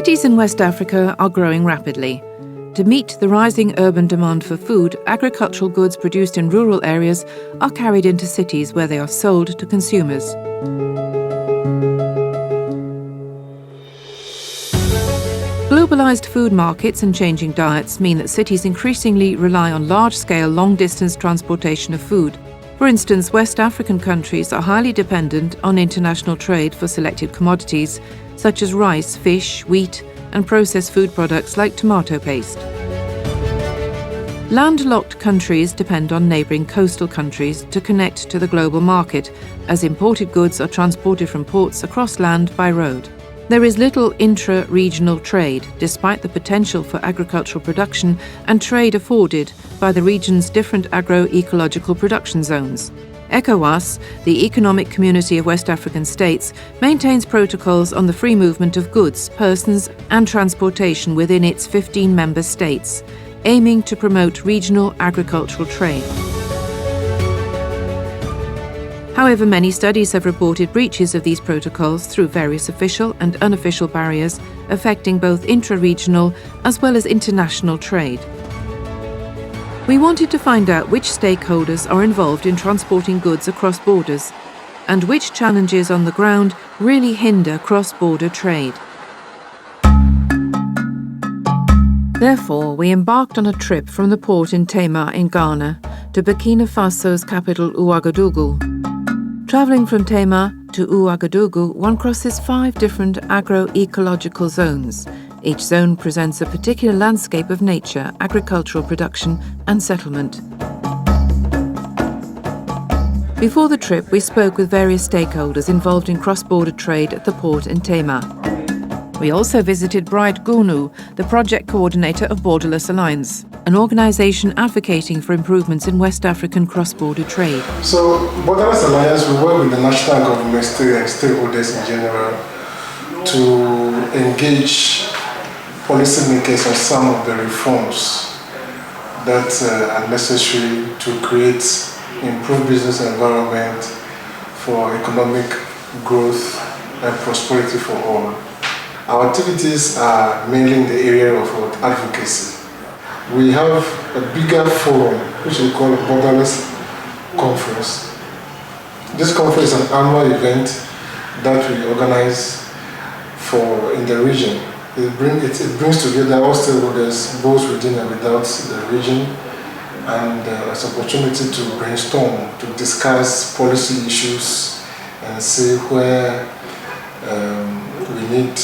Cities in West Africa are growing rapidly. To meet the rising urban demand for food, agricultural goods produced in rural areas are carried into cities where they are sold to consumers. Globalized food markets and changing diets mean that cities increasingly rely on large-scale, long-distance transportation of food. For instance, West African countries are highly dependent on international trade for selected commodities, such as rice, fish, wheat, and processed food products like tomato paste. Landlocked countries depend on neighbouring coastal countries to connect to the global market, as imported goods are transported from ports across land by road. There is little intra-regional trade, despite the potential for agricultural production and trade afforded by the region's different agro-ecological production zones. ECOWAS, the Economic Community of West African States, maintains protocols on the free movement of goods, persons and transportation within its 15 member states, aiming to promote regional agricultural trade. However, many studies have reported breaches of these protocols through various official and unofficial barriers affecting both intra-regional as well as international trade. We wanted to find out which stakeholders are involved in transporting goods across borders and which challenges on the ground really hinder cross-border trade. Therefore, we embarked on a trip from the port in Tema in Ghana to Burkina Faso's capital Ouagadougou. Travelling from Tema to Ouagadougou, one crosses 5 different agro-ecological zones. Each zone presents a particular landscape of nature, agricultural production and settlement. Before the trip, we spoke with various stakeholders involved in cross-border trade at the port in Tema. We also visited Bright Gunu, the project coordinator of Borderless Alliance, an organisation advocating for improvements in West African cross-border trade. So, Borderless Alliance, we work with the national government and stakeholders in general to engage policymakers on some of the reforms that are necessary to create improved business environment for economic growth and prosperity for all. Our activities are mainly in the area of advocacy. We have a bigger forum, which we call a Borderless Conference. This conference is an annual event that we organize in the region. It brings together all stakeholders, both within and without the region, and it's an opportunity to brainstorm, to discuss policy issues and see where we need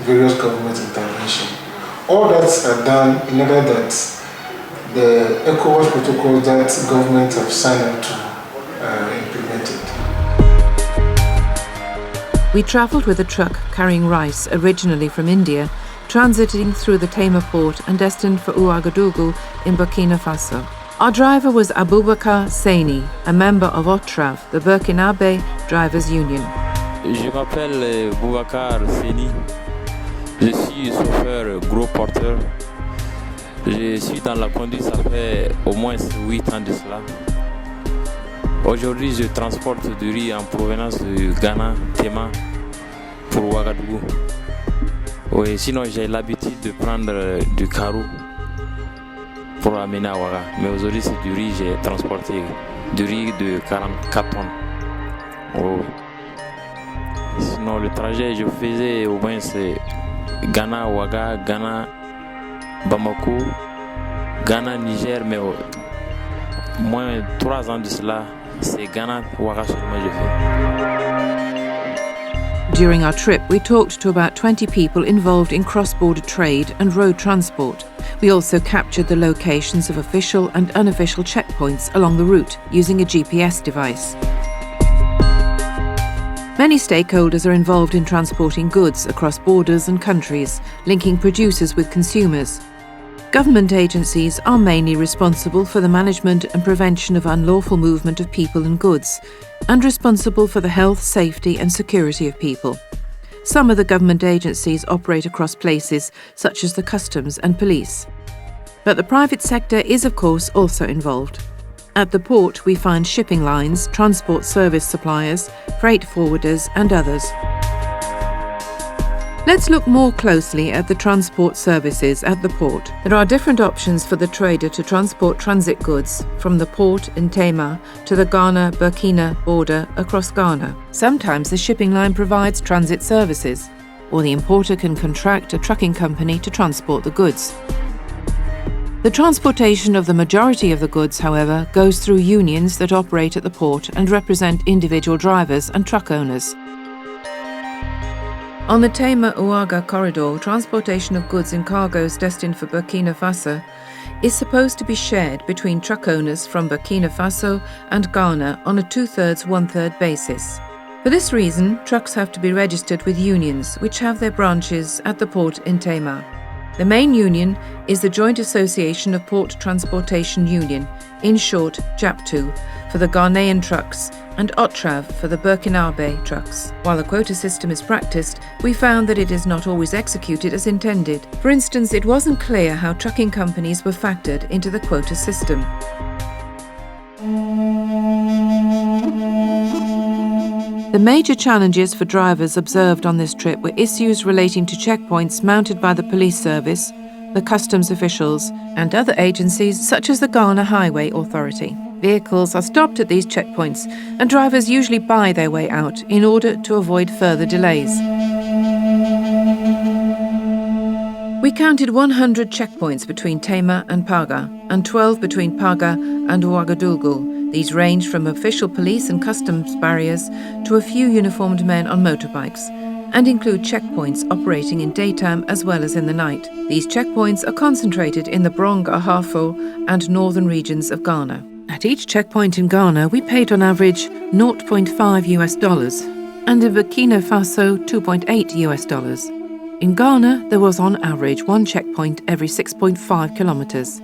various government intervention. All that are done in order that the ECOWAS protocols that governments have signed up to implemented. We travelled with a truck carrying rice originally from India, transiting through the Tema port and destined for Ouagadougou in Burkina Faso. Our driver was Aboubakar Saini, a member of OTRAV, the Burkinabe Drivers Union. Je m'appelle Boubacar Seni, je suis chauffeur gros porteur. Je suis dans la conduite, ça fait au moins 8 ans de cela. Aujourd'hui, je transporte du riz en provenance du Ghana, Tema, pour Ouagadougou. Oui, sinon, j'ai l'habitude de prendre du carreau pour amener à Ouaga. Mais aujourd'hui, c'est du riz, j'ai transporté du riz de 44 tonnes. Oh. Sinon, le trajet, je faisais au moins c'est Ghana, Ouaga, Ghana, Bamako, Ghana, Niger, mais au moins 3 ans de cela, c'est Ghana, Ouaga seulement je fais. During our trip, we talked to about 20 people involved in cross-border trade and road transport. We also captured the locations of official and unofficial checkpoints along the route using a GPS device. Many stakeholders are involved in transporting goods across borders and countries, linking producers with consumers. Government agencies are mainly responsible for the management and prevention of unlawful movement of people and goods, and responsible for the health, safety and security of people. Some of the government agencies operate across places such as the customs and police. But the private sector is, of course, also involved. At the port, we find shipping lines, transport service suppliers, freight forwarders and others. Let's look more closely at the transport services at the port. There are different options for the trader to transport transit goods from the port in Tema to the Ghana-Burkina border across Ghana. Sometimes the shipping line provides transit services, or the importer can contract a trucking company to transport the goods. The transportation of the majority of the goods, however, goes through unions that operate at the port and represent individual drivers and truck owners. On the Tema-Ouaga corridor, transportation of goods and cargoes destined for Burkina Faso is supposed to be shared between truck owners from Burkina Faso and Ghana on a 2/3, 1/3 basis. For this reason, trucks have to be registered with unions, which have their branches at the port in Tema. The main union is the Joint Association of Port Transportation Union, in short JAPTU, for the Ghanaian trucks, and OTRAV for the Burkinabe trucks. While the quota system is practiced, we found that it is not always executed as intended. For instance, it wasn't clear how trucking companies were factored into the quota system. The major challenges for drivers observed on this trip were issues relating to checkpoints mounted by the police service, the customs officials, and other agencies such as the Ghana Highway Authority. Vehicles are stopped at these checkpoints, and drivers usually buy their way out in order to avoid further delays. We counted 100 checkpoints between Tema and Paga, and 12 between Paga and Ouagadougou. These range from official police and customs barriers to a few uniformed men on motorbikes, and include checkpoints operating in daytime as well as in the night. These checkpoints are concentrated in the Brong Ahafo and northern regions of Ghana. At each checkpoint in Ghana, we paid on average $0.5, and in Burkina Faso, $2.8. In Ghana, there was on average one checkpoint every 6.5 kilometers.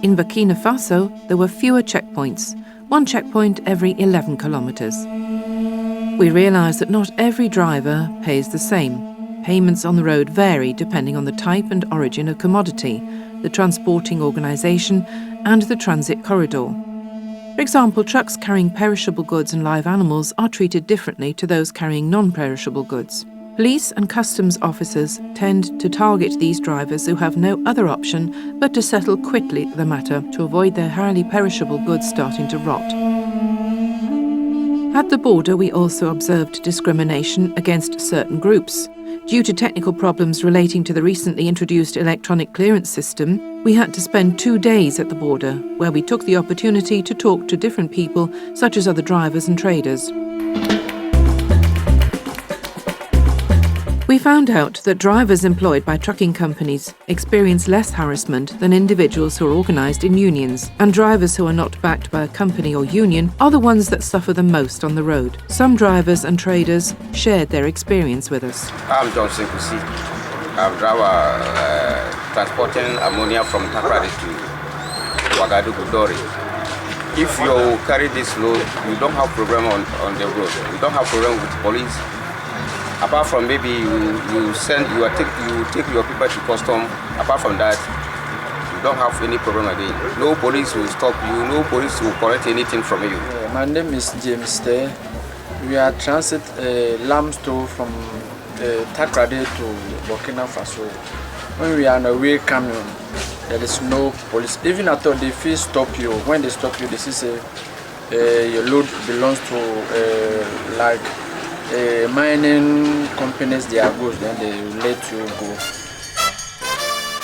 In Burkina Faso, there were fewer checkpoints, one checkpoint every 11 kilometers. We realized that not every driver pays the same. Payments on the road vary depending on the type and origin of commodity, the transporting organization, and the transit corridor. For example, trucks carrying perishable goods and live animals are treated differently to those carrying non-perishable goods. Police and customs officers tend to target these drivers who have no other option but to settle quickly the matter to avoid their highly perishable goods starting to rot. At the border, we also observed discrimination against certain groups. Due to technical problems relating to the recently introduced electronic clearance system, we had to spend 2 days at the border, where we took the opportunity to talk to different people, such as other drivers and traders. We found out that drivers employed by trucking companies experience less harassment than individuals who are organised in unions, and drivers who are not backed by a company or union are the ones that suffer the most on the road. Some drivers and traders shared their experience with us. I'm John Sekusi. I'm a driver transporting ammonia from Takrady to Ouagadougou Dori. If you carry this load, you don't have problem on the road. You don't have problem with police. Apart from maybe you take your people to custom. Apart from that, you don't have any problem again. No police will stop you. No police will collect anything from you. My name is James Day. We are transit lamb store from Takrady to Burkina Faso. When we are on the way coming, there is no police. Even at all, they feel stop you. When they stop you, they say your load belongs to mining companies, they are good, then they let you go.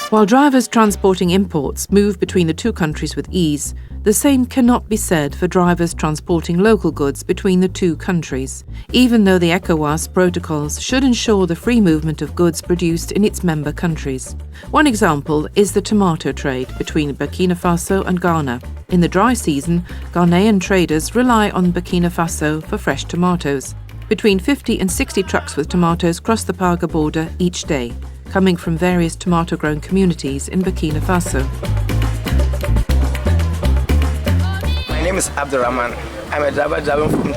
While drivers transporting imports move between the two countries with ease, the same cannot be said for drivers transporting local goods between the two countries, even though the ECOWAS protocols should ensure the free movement of goods produced in its member countries. One example is the tomato trade between Burkina Faso and Ghana. In the dry season, Ghanaian traders rely on Burkina Faso for fresh tomatoes. Between 50 and 60 trucks with tomatoes cross the Paga border each day, coming from various tomato-grown communities in Burkina Faso. My name is Abdurrahman. I'm a driver driving from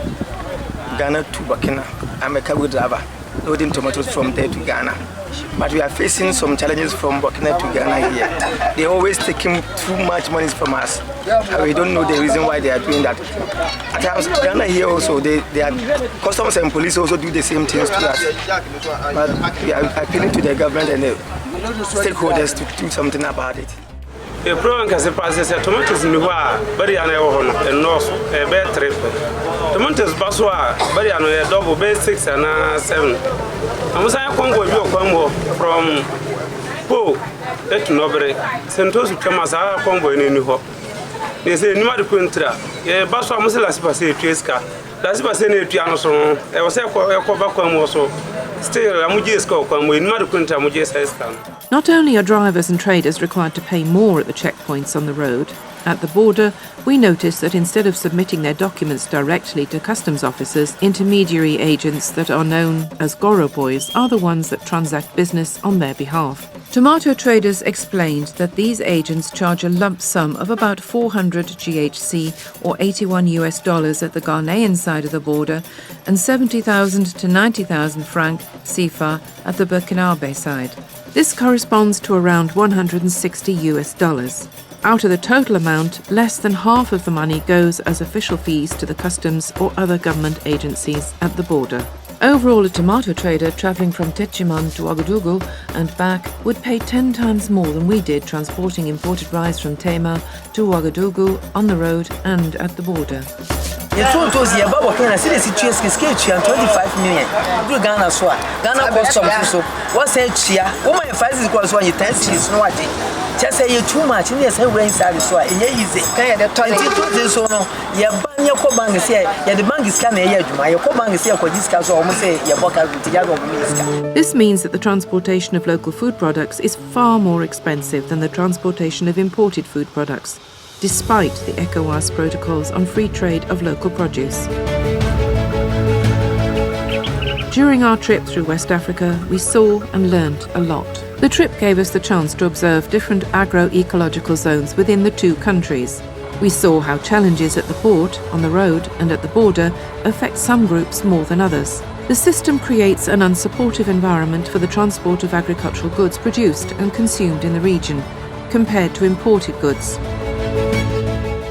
Ghana to Burkina. I'm a cargo driver. loading tomatoes from there to Ghana. But we are facing some challenges from Burkina to Ghana here. They're always taking too much money from us. And we don't know the reason why they are doing that. At times, Ghana here also, they are, customs and police also do the same things to us. But we are appealing to the government and the stakeholders to do something about it. The problem is that tomatoes in the war, very uneven and north, a bad trip. Tomatoes baswa, very a double base 6 and 7. I was a Congo from Po, et Nobre, Santos Chamasa, Congo in New Hope. They say, no matter Quintra, a baswa Muslas Passé Tresca, that's Bassene Pianoson, I was a Cobaco also. Still, Amujesco, when Madaquinta Mujes. Not only are drivers and traders required to pay more at the checkpoints on the road, at the border, we notice that instead of submitting their documents directly to customs officers, intermediary agents that are known as Goro boys are the ones that transact business on their behalf. Tomato traders explained that these agents charge a lump sum of about 400 GHC or $81 at the Ghanaian side of the border and 70,000 to 90,000 franc CFA at the Burkinabe side. This corresponds to around $160. Out of the total amount, less than half of the money goes as official fees to the customs or other government agencies at the border. Overall, a tomato trader travelling from Techiman to Ouagadougou and back would pay 10 times more than we did transporting imported rice from Tema to Ouagadougou on the road and at the border. You told us here about Burkina Faso, situation is 25 million. Do Ghana so. Ghana customs so. What's a chia? Woman fights is because when you 10 cheese no ade. Just say you too much, you say rain service so. And easy. Can you tell me so no? Ya ban ya ko bank say ya the bank is can ya adwuma. Ya ko bank say ko discuss so almost say ya boka route ya go minister. This means that the transportation of local food products is far more expensive than the transportation of imported food products, despite the ECOWAS protocols on free trade of local produce. During our trip through West Africa, we saw and learnt a lot. The trip gave us the chance to observe different agroecological zones within the two countries. We saw how challenges at the port, on the road and at the border affect some groups more than others. The system creates an unsupportive environment for the transport of agricultural goods produced and consumed in the region, compared to imported goods.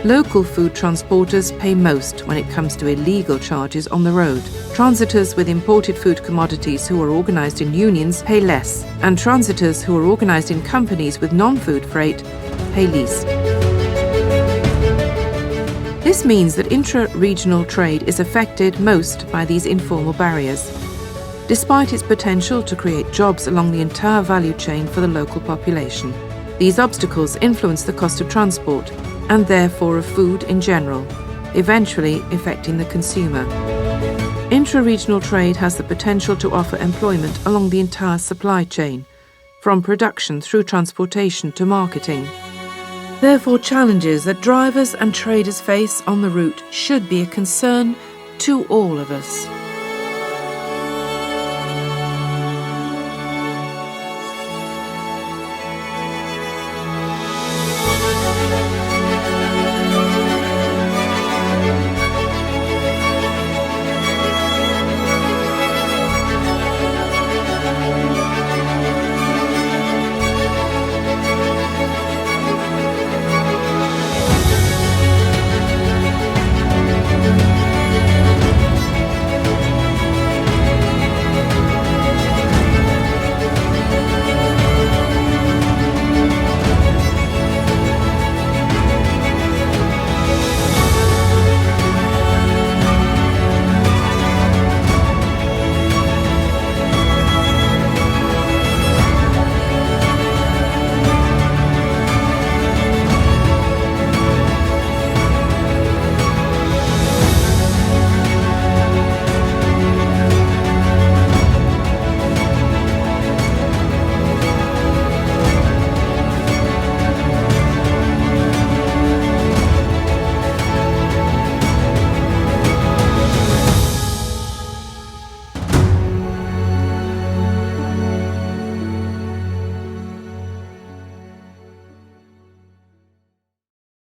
Local food transporters pay most when it comes to illegal charges on the road. Transitors with imported food commodities who are organised in unions pay less, and transitors who are organised in companies with non-food freight pay least. This means that intra-regional trade is affected most by these informal barriers, despite its potential to create jobs along the entire value chain for the local population. These obstacles influence the cost of transport, and therefore of food in general, eventually affecting the consumer. Intra-regional trade has the potential to offer employment along the entire supply chain, from production through transportation to marketing. Therefore, challenges that drivers and traders face on the route should be a concern to all of us.